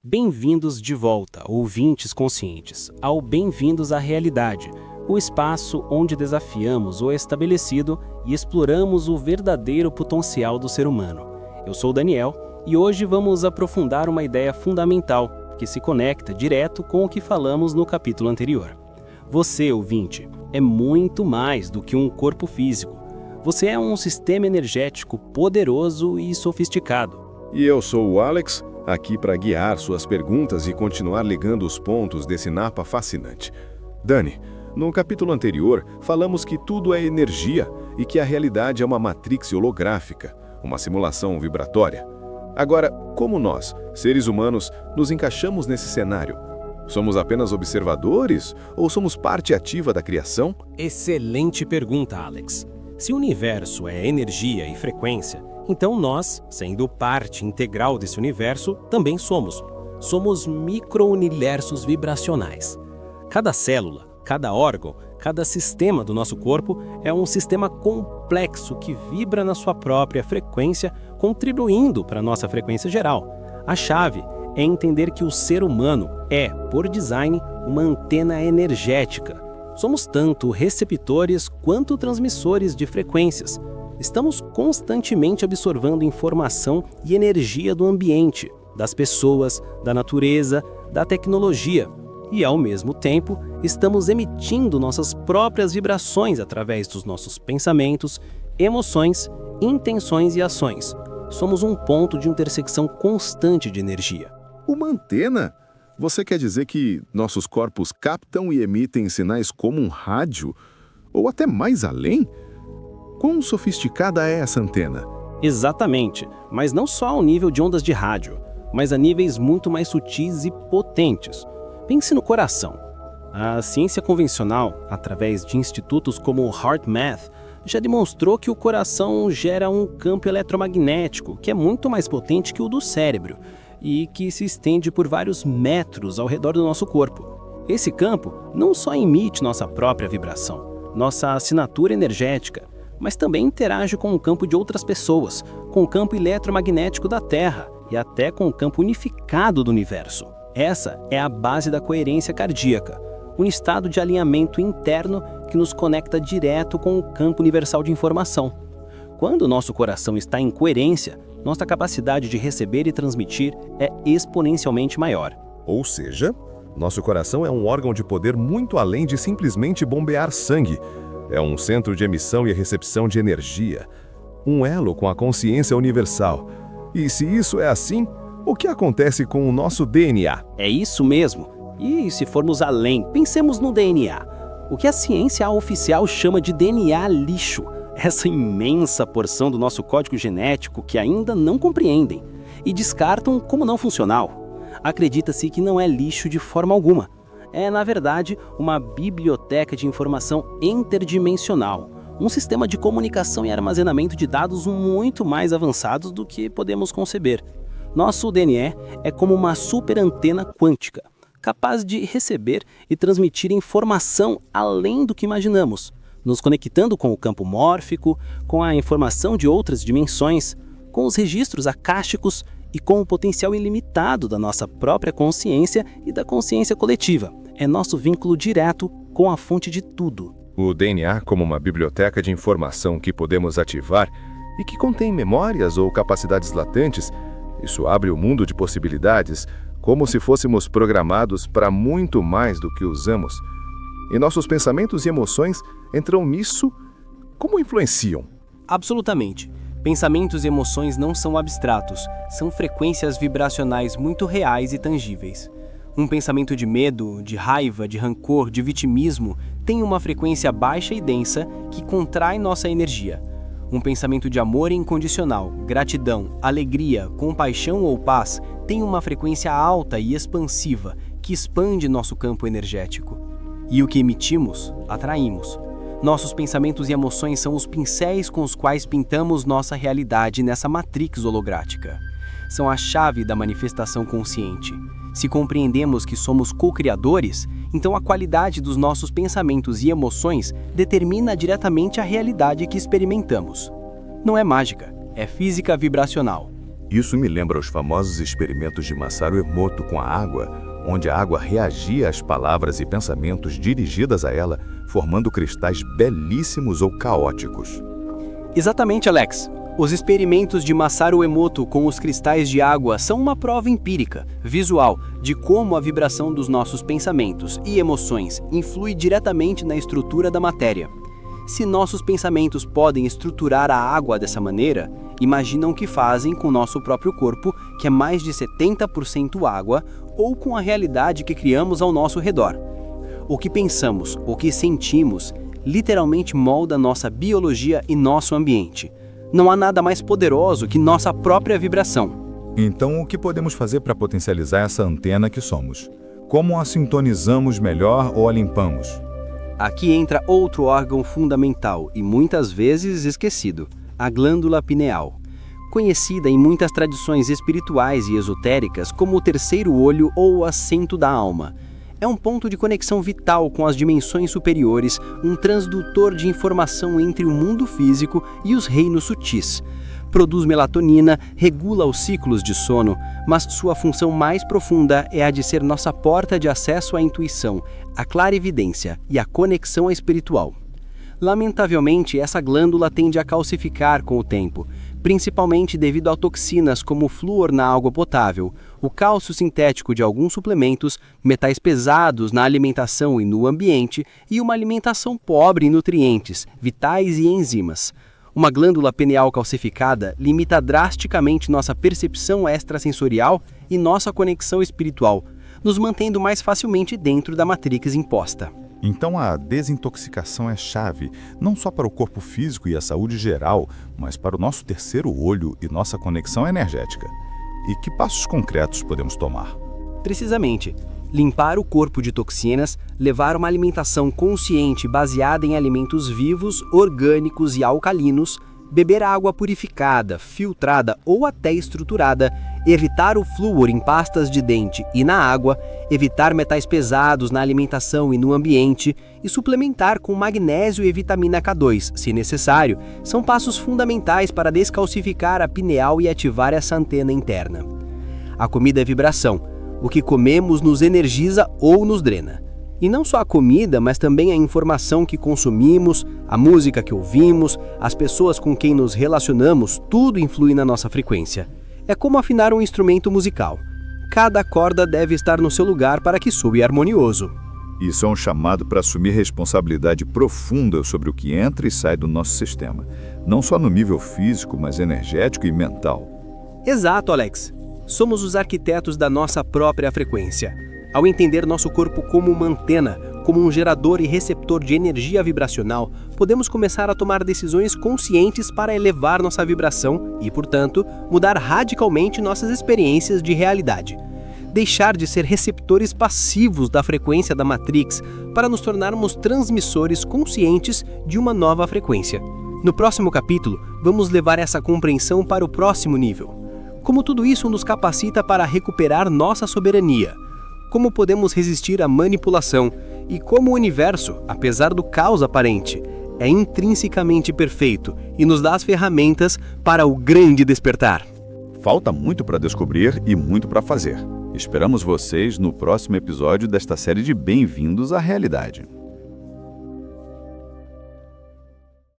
Bem-vindos de volta, ouvintes conscientes, ao Bem-vindos à Realidade, o espaço onde desafiamos o estabelecido e exploramos o verdadeiro potencial do ser humano. Eu sou o Daniel e hoje vamos aprofundar uma ideia fundamental que se conecta direto com o que falamos no capítulo anterior. Você, ouvinte, é muito mais do que um corpo físico. Você é um sistema energético poderoso e sofisticado. E eu sou o Alex, aqui para guiar suas perguntas e continuar ligando os pontos desse mapa fascinante. Dani, no capítulo anterior, falamos que tudo é energia e que a realidade é uma matrix holográfica, uma simulação vibratória. Agora, como nós, seres humanos, nos encaixamos nesse cenário? Somos apenas observadores ou somos parte ativa da criação? Excelente pergunta, Alex. Se o universo é energia e frequência, então nós, sendo parte integral desse universo, também somos. Somos micro-universos vibracionais. Cada célula, cada órgão, cada sistema do nosso corpo é um sistema complexo que vibra na sua própria frequência, contribuindo para a nossa frequência geral. A chave é entender que o ser humano é, por design, uma antena energética. Somos tanto receptores quanto transmissores de frequências. Estamos constantemente absorvendo informação e energia do ambiente, das pessoas, da natureza, da tecnologia. E, ao mesmo tempo, estamos emitindo nossas próprias vibrações através dos nossos pensamentos, emoções, intenções e ações. Somos um ponto de intersecção constante de energia. Uma antena? Você quer dizer que nossos corpos captam e emitem sinais como um rádio? Ou até mais além? Quão sofisticada é essa antena? Exatamente, mas não só ao nível de ondas de rádio, mas a níveis muito mais sutis e potentes. Pense no coração. A ciência convencional, através de institutos como o HeartMath, já demonstrou que o coração gera um campo eletromagnético que é muito mais potente que o do cérebro e que se estende por vários metros ao redor do nosso corpo. Esse campo não só emite nossa própria vibração, nossa assinatura energética, mas também interage com o campo de outras pessoas, com o campo eletromagnético da Terra e até com o campo unificado do universo. Essa é a base da coerência cardíaca, um estado de alinhamento interno que nos conecta direto com o campo universal de informação. Quando o nosso coração está em coerência, nossa capacidade de receber e transmitir é exponencialmente maior. Ou seja, nosso coração é um órgão de poder muito além de simplesmente bombear sangue. É um centro de emissão e recepção de energia, um elo com a consciência universal. E se isso é assim, o que acontece com o nosso DNA? É isso mesmo. E se formos além, pensemos no DNA. O que a ciência oficial chama de DNA lixo. Essa imensa porção do nosso código genético que ainda não compreendem e descartam como não funcional. Acredita-se que não é lixo de forma alguma. É, na verdade, uma biblioteca de informação interdimensional, um sistema de comunicação e armazenamento de dados muito mais avançados do que podemos conceber. Nosso DNA é como uma super antena quântica, capaz de receber e transmitir informação além do que imaginamos, nos conectando com o campo mórfico, com a informação de outras dimensões, com os registros acásticos e com o potencial ilimitado da nossa própria consciência e da consciência coletiva. É nosso vínculo direto com a fonte de tudo. O DNA como uma biblioteca de informação que podemos ativar e que contém memórias ou capacidades latentes, isso abre o mundo de possibilidades, como se fôssemos programados para muito mais do que usamos. E nossos pensamentos e emoções entram nisso? Como influenciam? Absolutamente. Pensamentos e emoções não são abstratos, são frequências vibracionais muito reais e tangíveis. Um pensamento de medo, de raiva, de rancor, de vitimismo tem uma frequência baixa e densa que contrai nossa energia. Um pensamento de amor incondicional, gratidão, alegria, compaixão ou paz tem uma frequência alta e expansiva que expande nosso campo energético. E o que emitimos, atraímos. Nossos pensamentos e emoções são os pincéis com os quais pintamos nossa realidade nessa matrix holográfica. São a chave da manifestação consciente. Se compreendemos que somos co-criadores, então a qualidade dos nossos pensamentos e emoções determina diretamente a realidade que experimentamos. Não é mágica, é física vibracional. Isso me lembra os famosos experimentos de Masaru Emoto com a água, onde a água reagia às palavras e pensamentos dirigidas a ela, formando cristais belíssimos ou caóticos. Exatamente, Alex. Os experimentos de Masaru Emoto com os cristais de água são uma prova empírica, visual, de como a vibração dos nossos pensamentos e emoções influi diretamente na estrutura da matéria. Se nossos pensamentos podem estruturar a água dessa maneira, imaginam o que fazem com o nosso próprio corpo, que é mais de 70% água, ou com a realidade que criamos ao nosso redor. O que pensamos, o que sentimos, literalmente molda nossa biologia e nosso ambiente. Não há nada mais poderoso que nossa própria vibração. Então, o que podemos fazer para potencializar essa antena que somos? Como a sintonizamos melhor ou a limpamos? Aqui entra outro órgão fundamental e muitas vezes esquecido, a glândula pineal. Conhecida em muitas tradições espirituais e esotéricas como o terceiro olho ou o assento da alma. É um ponto de conexão vital com as dimensões superiores, um transdutor de informação entre o mundo físico e os reinos sutis. Produz melatonina, regula os ciclos de sono, mas sua função mais profunda é a de ser nossa porta de acesso à intuição, à clarividência e à conexão espiritual. Lamentavelmente, essa glândula tende a calcificar com o tempo, principalmente devido a toxinas como o flúor na água potável, o cálcio sintético de alguns suplementos, metais pesados na alimentação e no ambiente e uma alimentação pobre em nutrientes, vitais e enzimas. Uma glândula pineal calcificada limita drasticamente nossa percepção extrasensorial e nossa conexão espiritual, nos mantendo mais facilmente dentro da matrix imposta. Então a desintoxicação é chave, não só para o corpo físico e a saúde geral, mas para o nosso terceiro olho e nossa conexão energética. E que passos concretos podemos tomar? Precisamente, limpar o corpo de toxinas, levar uma alimentação consciente baseada em alimentos vivos, orgânicos e alcalinos, beber água purificada, filtrada ou até estruturada, evitar o flúor em pastas de dente e na água, evitar metais pesados na alimentação e no ambiente e suplementar com magnésio e vitamina K2, se necessário, são passos fundamentais para descalcificar a pineal e ativar essa antena interna. A comida é vibração. O que comemos nos energiza ou nos drena. E não só a comida, mas também a informação que consumimos, a música que ouvimos, as pessoas com quem nos relacionamos, tudo influi na nossa frequência. É como afinar um instrumento musical. Cada corda deve estar no seu lugar para que soe harmonioso. Isso é um chamado para assumir responsabilidade profunda sobre o que entra e sai do nosso sistema, não só no nível físico, mas energético e mental. Exato, Alex. Somos os arquitetos da nossa própria frequência. Ao entender nosso corpo como uma antena, como um gerador e receptor de energia vibracional, podemos começar a tomar decisões conscientes para elevar nossa vibração e, portanto, mudar radicalmente nossas experiências de realidade. Deixar de ser receptores passivos da frequência da Matrix para nos tornarmos transmissores conscientes de uma nova frequência. No próximo capítulo, vamos levar essa compreensão para o próximo nível. Como tudo isso nos capacita para recuperar nossa soberania. Como podemos resistir à manipulação e como o universo, apesar do caos aparente, é intrinsecamente perfeito e nos dá as ferramentas para o grande despertar. Falta muito para descobrir e muito para fazer. Esperamos vocês no próximo episódio desta série de Bem-vindos à Realidade.